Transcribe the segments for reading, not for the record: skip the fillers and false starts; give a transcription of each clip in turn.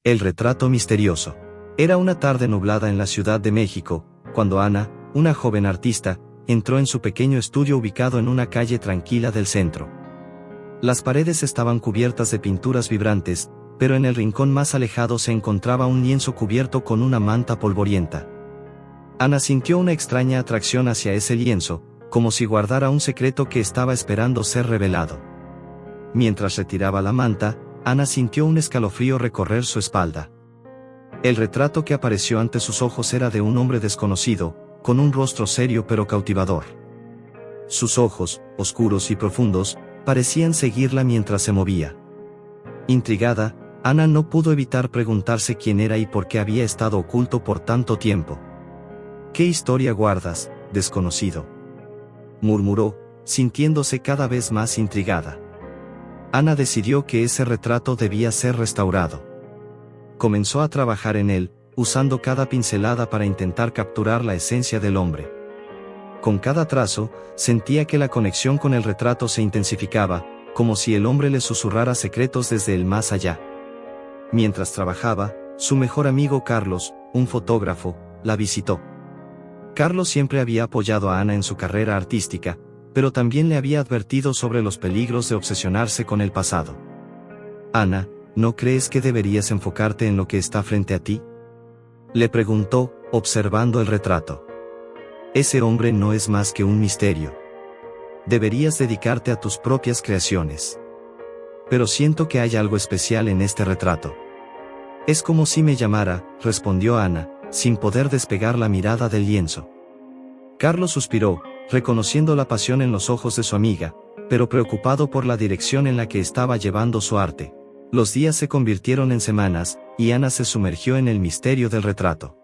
El retrato misterioso. Era una tarde nublada en la Ciudad de México, cuando Ana, una joven artista, entró en su pequeño estudio ubicado en una calle tranquila del centro. Las paredes estaban cubiertas de pinturas vibrantes, pero en el rincón más alejado se encontraba un lienzo cubierto con una manta polvorienta. Ana sintió una extraña atracción hacia ese lienzo, como si guardara un secreto que estaba esperando ser revelado. Mientras retiraba la manta, Ana sintió un escalofrío recorrer su espalda. El retrato que apareció ante sus ojos era de un hombre desconocido, con un rostro serio pero cautivador. Sus ojos, oscuros y profundos, parecían seguirla mientras se movía. Intrigada, Ana no pudo evitar preguntarse quién era y por qué había estado oculto por tanto tiempo. «¿Qué historia guardas, desconocido?», murmuró, sintiéndose cada vez más intrigada. Ana decidió que ese retrato debía ser restaurado. Comenzó a trabajar en él, usando cada pincelada para intentar capturar la esencia del hombre. Con cada trazo, sentía que la conexión con el retrato se intensificaba, como si el hombre le susurrara secretos desde el más allá. Mientras trabajaba, su mejor amigo Carlos, un fotógrafo, la visitó. Carlos siempre había apoyado a Ana en su carrera artística, pero también le había advertido sobre los peligros de obsesionarse con el pasado. «Ana, ¿no crees que deberías enfocarte en lo que está frente a ti?», le preguntó, observando el retrato. «Ese hombre no es más que un misterio. Deberías dedicarte a tus propias creaciones. Pero siento que hay algo especial en este retrato». «Es como si me llamara», respondió Ana, sin poder despegar la mirada del lienzo. Carlos suspiró, reconociendo la pasión en los ojos de su amiga, pero preocupado por la dirección en la que estaba llevando su arte. Los días se convirtieron en semanas, y Ana se sumergió en el misterio del retrato.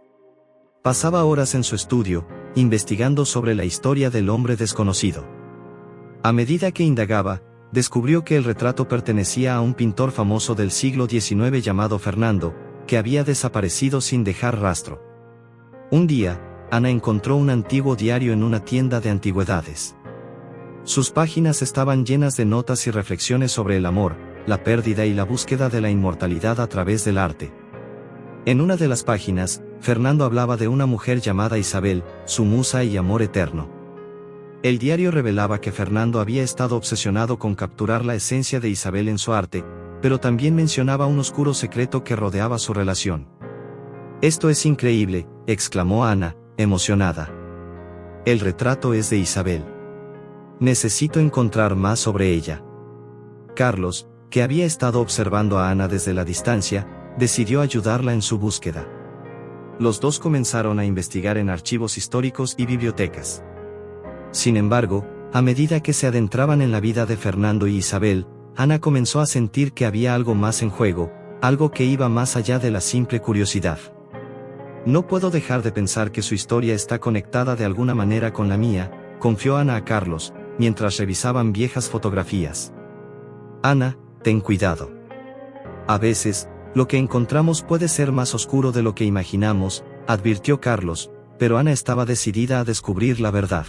Pasaba horas en su estudio, investigando sobre la historia del hombre desconocido. A medida que indagaba, descubrió que el retrato pertenecía a un pintor famoso del siglo XIX llamado Fernando, que había desaparecido sin dejar rastro. Un día, Ana encontró un antiguo diario en una tienda de antigüedades. Sus páginas estaban llenas de notas y reflexiones sobre el amor, la pérdida y la búsqueda de la inmortalidad a través del arte. En una de las páginas, Fernando hablaba de una mujer llamada Isabel, su musa y amor eterno. El diario revelaba que Fernando había estado obsesionado con capturar la esencia de Isabel en su arte, pero también mencionaba un oscuro secreto que rodeaba su relación. «Esto es increíble», exclamó Ana, emocionada. «El retrato es de Isabel. Necesito encontrar más sobre ella». Carlos, que había estado observando a Ana desde la distancia, decidió ayudarla en su búsqueda. Los dos comenzaron a investigar en archivos históricos y bibliotecas. Sin embargo, a medida que se adentraban en la vida de Fernando y Isabel, Ana comenzó a sentir que había algo más en juego, algo que iba más allá de la simple curiosidad. «No puedo dejar de pensar que su historia está conectada de alguna manera con la mía», confió Ana a Carlos, mientras revisaban viejas fotografías. «Ana, ten cuidado. A veces, lo que encontramos puede ser más oscuro de lo que imaginamos», advirtió Carlos, pero Ana estaba decidida a descubrir la verdad.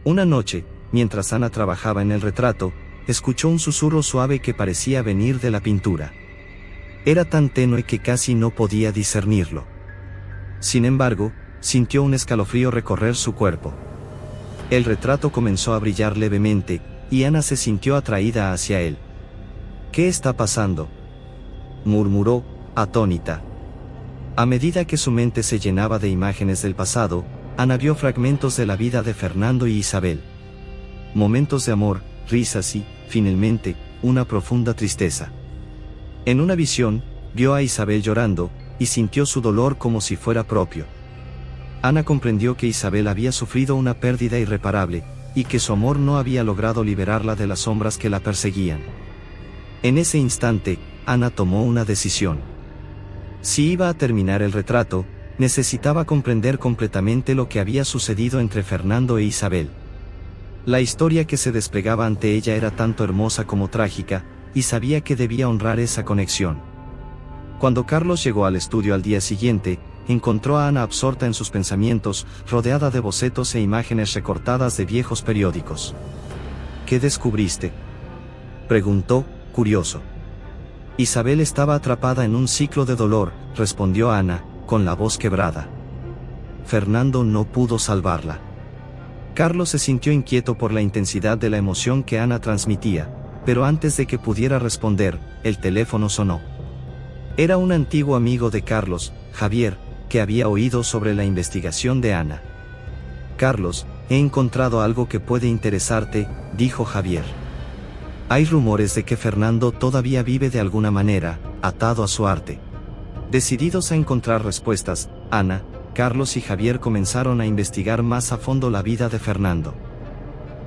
Una noche, mientras Ana trabajaba en el retrato, escuchó un susurro suave que parecía venir de la pintura. Era tan tenue que casi no podía discernirlo. Sin embargo, sintió un escalofrío recorrer su cuerpo. El retrato comenzó a brillar levemente, y Ana se sintió atraída hacia él. «¿Qué está pasando?», murmuró, atónita. A medida que su mente se llenaba de imágenes del pasado, Ana vio fragmentos de la vida de Fernando y Isabel. Momentos de amor, risas y, finalmente, una profunda tristeza. En una visión, vio a Isabel llorando, y sintió su dolor como si fuera propio. Ana comprendió que Isabel había sufrido una pérdida irreparable, y que su amor no había logrado liberarla de las sombras que la perseguían. En ese instante, Ana tomó una decisión. Si iba a terminar el retrato, necesitaba comprender completamente lo que había sucedido entre Fernando e Isabel. La historia que se desplegaba ante ella era tanto hermosa como trágica, y sabía que debía honrar esa conexión. Cuando Carlos llegó al estudio al día siguiente, encontró a Ana absorta en sus pensamientos, rodeada de bocetos e imágenes recortadas de viejos periódicos. «¿Qué descubriste?», preguntó, curioso. Isabel estaba atrapada en un ciclo de dolor, respondió Ana, con la voz quebrada. Fernando no pudo salvarla. Carlos se sintió inquieto por la intensidad de la emoción que Ana transmitía, pero antes de que pudiera responder, el teléfono sonó. Era un antiguo amigo de Carlos, Javier, que había oído sobre la investigación de Ana. Carlos, he encontrado algo que puede interesarte, dijo Javier. Hay rumores de que Fernando todavía vive de alguna manera, atado a su arte. Decididos a encontrar respuestas, Ana, Carlos y Javier comenzaron a investigar más a fondo la vida de Fernando.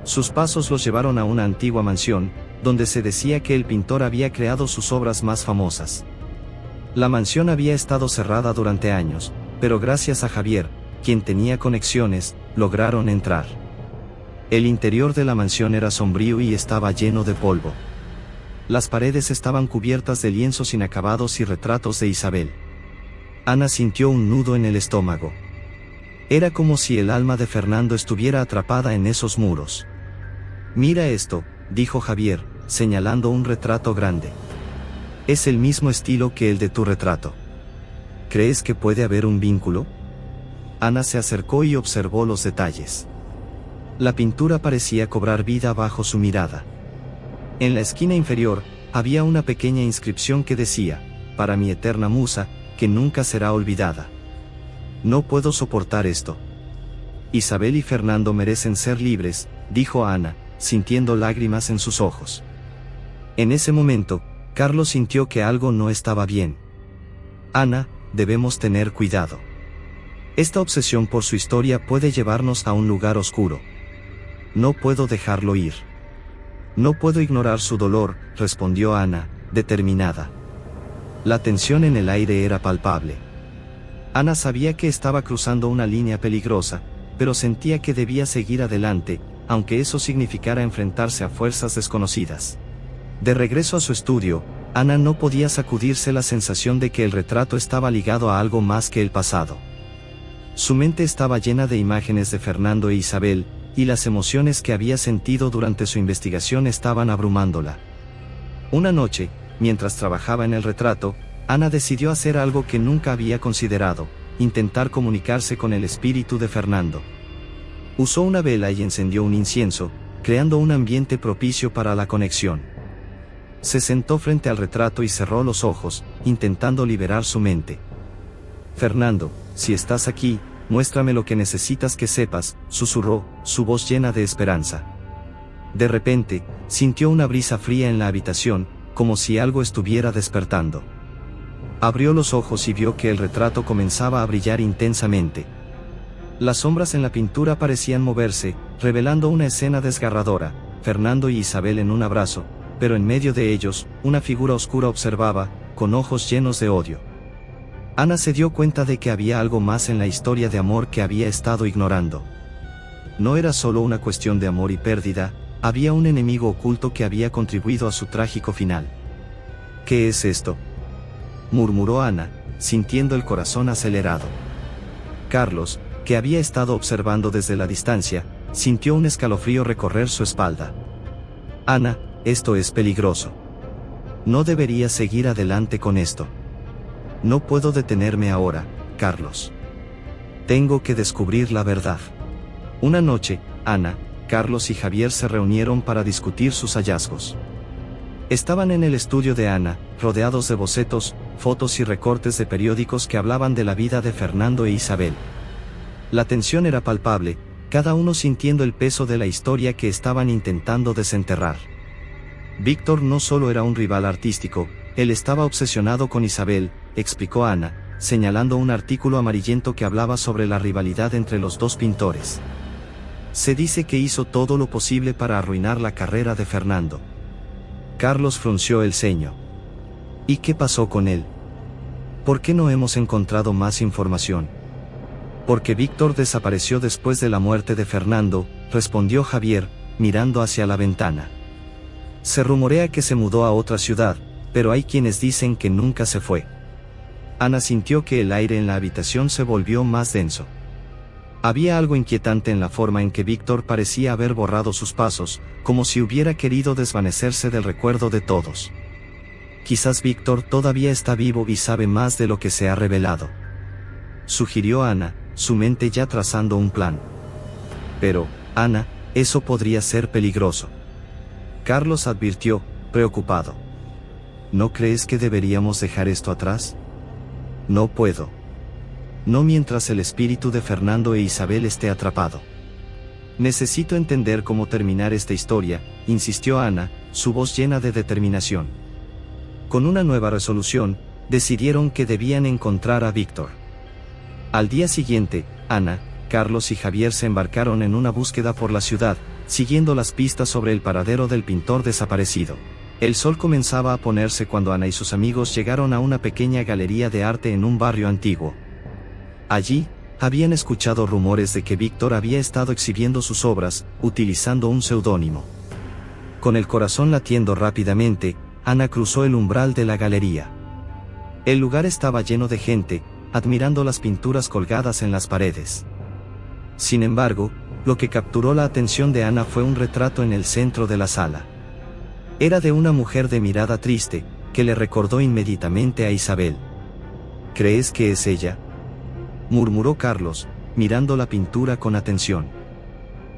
Sus pasos los llevaron a una antigua mansión, donde se decía que el pintor había creado sus obras más famosas. La mansión había estado cerrada durante años, pero gracias a Javier, quien tenía conexiones, lograron entrar. El interior de la mansión era sombrío y estaba lleno de polvo. Las paredes estaban cubiertas de lienzos inacabados y retratos de Isabel. Ana sintió un nudo en el estómago. Era como si el alma de Fernando estuviera atrapada en esos muros. Mira esto, dijo Javier, señalando un retrato grande. Es el mismo estilo que el de tu retrato. ¿Crees que puede haber un vínculo? Ana se acercó y observó los detalles. La pintura parecía cobrar vida bajo su mirada. En la esquina inferior, había una pequeña inscripción que decía, para mi eterna musa, que nunca será olvidada. No puedo soportar esto. Isabel y Fernando merecen ser libres, dijo Ana, sintiendo lágrimas en sus ojos. En ese momento, Carlos sintió que algo no estaba bien. Ana, debemos tener cuidado. Esta obsesión por su historia puede llevarnos a un lugar oscuro. No puedo dejarlo ir. No puedo ignorar su dolor, respondió Ana, determinada. La tensión en el aire era palpable. Ana sabía que estaba cruzando una línea peligrosa, pero sentía que debía seguir adelante, aunque eso significara enfrentarse a fuerzas desconocidas. De regreso a su estudio, Ana no podía sacudirse la sensación de que el retrato estaba ligado a algo más que el pasado. Su mente estaba llena de imágenes de Fernando e Isabel, y las emociones que había sentido durante su investigación estaban abrumándola. Una noche, mientras trabajaba en el retrato, Ana decidió hacer algo que nunca había considerado: intentar comunicarse con el espíritu de Fernando. Usó una vela y encendió un incienso, creando un ambiente propicio para la conexión. Se sentó frente al retrato y cerró los ojos, intentando liberar su mente. Fernando, si estás aquí, muéstrame lo que necesitas que sepas, susurró, su voz llena de esperanza. De repente, sintió una brisa fría en la habitación, como si algo estuviera despertando. Abrió los ojos y vio que el retrato comenzaba a brillar intensamente. Las sombras en la pintura parecían moverse, revelando una escena desgarradora: Fernando y Isabel en un abrazo, pero en medio de ellos, una figura oscura observaba, con ojos llenos de odio. Ana se dio cuenta de que había algo más en la historia de amor que había estado ignorando. No era solo una cuestión de amor y pérdida, había un enemigo oculto que había contribuido a su trágico final. ¿Qué es esto?, murmuró Ana, sintiendo el corazón acelerado. Carlos, que había estado observando desde la distancia, sintió un escalofrío recorrer su espalda. Ana, esto es peligroso. No deberías seguir adelante con esto. No puedo detenerme ahora, Carlos. Tengo que descubrir la verdad. Una noche, Ana, Carlos y Javier se reunieron para discutir sus hallazgos. Estaban en el estudio de Ana, rodeados de bocetos, fotos y recortes de periódicos que hablaban de la vida de Fernando e Isabel. La tensión era palpable, cada uno sintiendo el peso de la historia que estaban intentando desenterrar. Víctor no solo era un rival artístico, él estaba obsesionado con Isabel, explicó Ana, señalando un artículo amarillento que hablaba sobre la rivalidad entre los dos pintores. Se dice que hizo todo lo posible para arruinar la carrera de Fernando. Carlos frunció el ceño. ¿Y qué pasó con él? ¿Por qué no hemos encontrado más información? Porque Víctor desapareció después de la muerte de Fernando, respondió Javier, mirando hacia la ventana. Se rumorea que se mudó a otra ciudad, pero hay quienes dicen que nunca se fue. Ana sintió que el aire en la habitación se volvió más denso. Había algo inquietante en la forma en que Víctor parecía haber borrado sus pasos, como si hubiera querido desvanecerse del recuerdo de todos. Quizás Víctor todavía está vivo y sabe más de lo que se ha revelado. Sugirió Ana, su mente ya trazando un plan. Pero, Ana, eso podría ser peligroso. Carlos advirtió, preocupado. ¿No crees que deberíamos dejar esto atrás? No puedo. No mientras el espíritu de Fernando e Isabel esté atrapado. Necesito entender cómo terminar esta historia, insistió Ana, su voz llena de determinación. Con una nueva resolución, decidieron que debían encontrar a Víctor. Al día siguiente, Ana, Carlos y Javier se embarcaron en una búsqueda por la ciudad, siguiendo las pistas sobre el paradero del pintor desaparecido. El sol comenzaba a ponerse cuando Ana y sus amigos llegaron a una pequeña galería de arte en un barrio antiguo. Allí, habían escuchado rumores de que Víctor había estado exhibiendo sus obras, utilizando un seudónimo. Con el corazón latiendo rápidamente, Ana cruzó el umbral de la galería. El lugar estaba lleno de gente, admirando las pinturas colgadas en las paredes. Sin embargo, lo que capturó la atención de Ana fue un retrato en el centro de la sala. Era de una mujer de mirada triste, que le recordó inmediatamente a Isabel. ¿Crees que es ella?, murmuró Carlos, mirando la pintura con atención.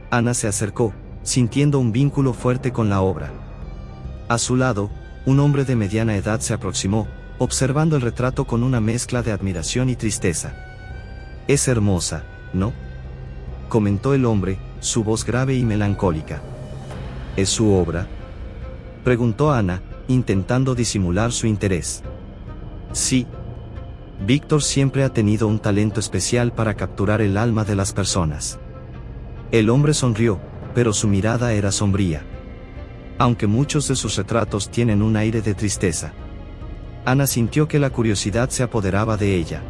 Ana se acercó, sintiendo un vínculo fuerte con la obra. A su lado, un hombre de mediana edad se aproximó, observando el retrato con una mezcla de admiración y tristeza. «Es hermosa, ¿no?», comentó el hombre, su voz grave y melancólica. «¿Es su obra?», preguntó Ana, intentando disimular su interés. «Sí. Víctor siempre ha tenido un talento especial para capturar el alma de las personas». El hombre sonrió, pero su mirada era sombría. Aunque muchos de sus retratos tienen un aire de tristeza. Ana sintió que la curiosidad se apoderaba de ella.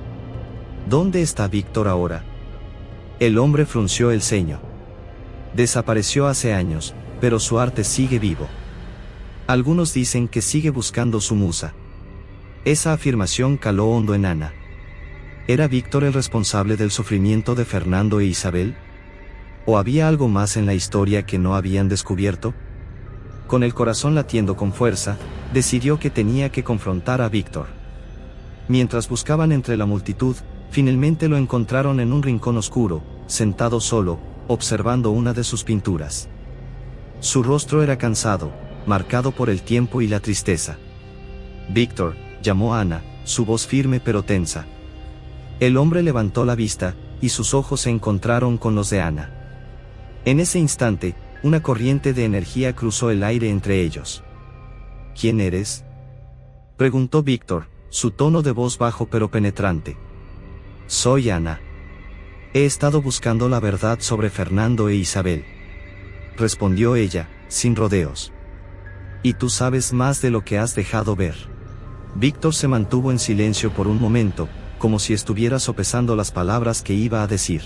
¿Dónde está Víctor ahora?, el hombre frunció el ceño. Desapareció hace años, pero su arte sigue vivo. Algunos dicen que sigue buscando su musa. Esa afirmación caló hondo en Ana. ¿Era Víctor el responsable del sufrimiento de Fernando e Isabel? ¿O había algo más en la historia que no habían descubierto? Con el corazón latiendo con fuerza, decidió que tenía que confrontar a Víctor. Mientras buscaban entre la multitud, finalmente lo encontraron en un rincón oscuro, sentado solo, observando una de sus pinturas. Su rostro era cansado, marcado por el tiempo y la tristeza. «Víctor», llamó Ana, su voz firme pero tensa. El hombre levantó la vista, y sus ojos se encontraron con los de Ana. En ese instante, una corriente de energía cruzó el aire entre ellos. «¿Quién eres?», preguntó Víctor, su tono de voz bajo pero penetrante. «Soy Ana. He estado buscando la verdad sobre Fernando e Isabel», respondió ella, sin rodeos. «Y tú sabes más de lo que has dejado ver». Víctor se mantuvo en silencio por un momento, como si estuviera sopesando las palabras que iba a decir.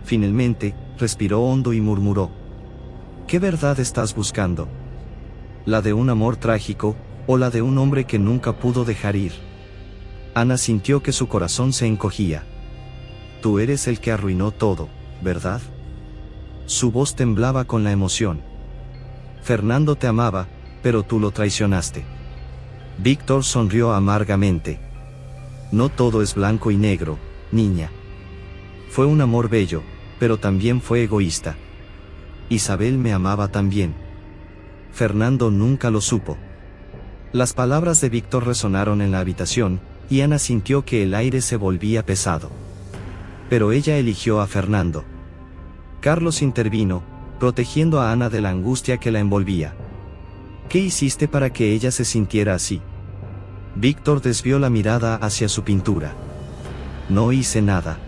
Finalmente, respiró hondo y murmuró: «¿Qué verdad estás buscando? ¿La de un amor trágico, o la de un hombre que nunca pudo dejar ir?». Ana sintió que su corazón se encogía. «Tú eres el que arruinó todo, ¿verdad?». Su voz temblaba con la emoción. «Fernando te amaba, pero tú lo traicionaste». Víctor sonrió amargamente. «No todo es blanco y negro, niña. Fue un amor bello, pero también fue egoísta. Isabel me amaba también. Fernando nunca lo supo». Las palabras de Víctor resonaron en la habitación, y Ana sintió que el aire se volvía pesado. Pero ella eligió a Fernando. Carlos intervino, protegiendo a Ana de la angustia que la envolvía. «¿Qué hiciste para que ella se sintiera así?». Víctor desvió la mirada hacia su pintura. «No hice nada.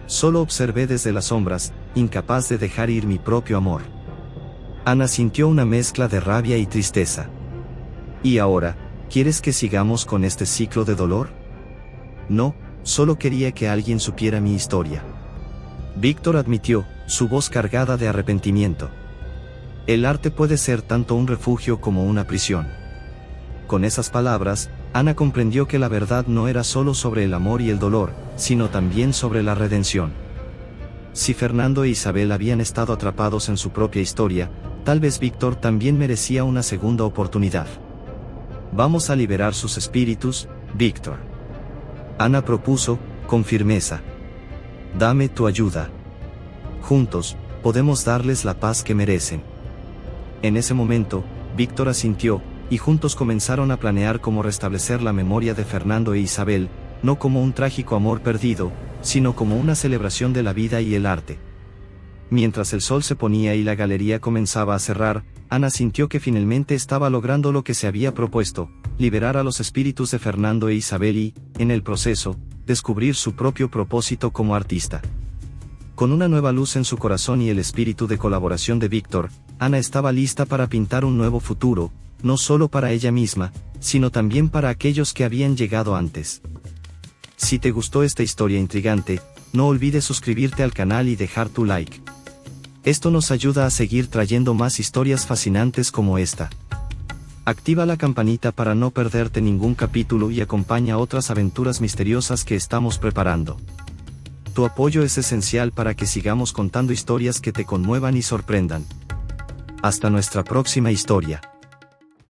Solo observé desde las sombras, incapaz de dejar ir mi propio amor». Ana sintió una mezcla de rabia y tristeza. «¿Y ahora, quieres que sigamos con este ciclo de dolor?». «No, solo quería que alguien supiera mi historia». Víctor admitió, su voz cargada de arrepentimiento. «El arte puede ser tanto un refugio como una prisión». Con esas palabras, Ana comprendió que la verdad no era solo sobre el amor y el dolor, sino también sobre la redención. Si Fernando e Isabel habían estado atrapados en su propia historia, tal vez Víctor también merecía una segunda oportunidad. Vamos a liberar sus espíritus, Víctor. Ana propuso, con firmeza. Dame tu ayuda. Juntos, podemos darles la paz que merecen. En ese momento, Víctor asintió, y juntos comenzaron a planear cómo restablecer la memoria de Fernando e Isabel, no como un trágico amor perdido, sino como una celebración de la vida y el arte. Mientras el sol se ponía y la galería comenzaba a cerrar, Ana sintió que finalmente estaba logrando lo que se había propuesto, liberar a los espíritus de Fernando e Isabel y, en el proceso, descubrir su propio propósito como artista. Con una nueva luz en su corazón y el espíritu de colaboración de Víctor, Ana estaba lista para pintar un nuevo futuro, no solo para ella misma, sino también para aquellos que habían llegado antes. Si te gustó esta historia intrigante, no olvides suscribirte al canal y dejar tu like. Esto nos ayuda a seguir trayendo más historias fascinantes como esta. Activa la campanita para no perderte ningún capítulo y acompaña otras aventuras misteriosas que estamos preparando. Tu apoyo es esencial para que sigamos contando historias que te conmuevan y sorprendan. Hasta nuestra próxima historia.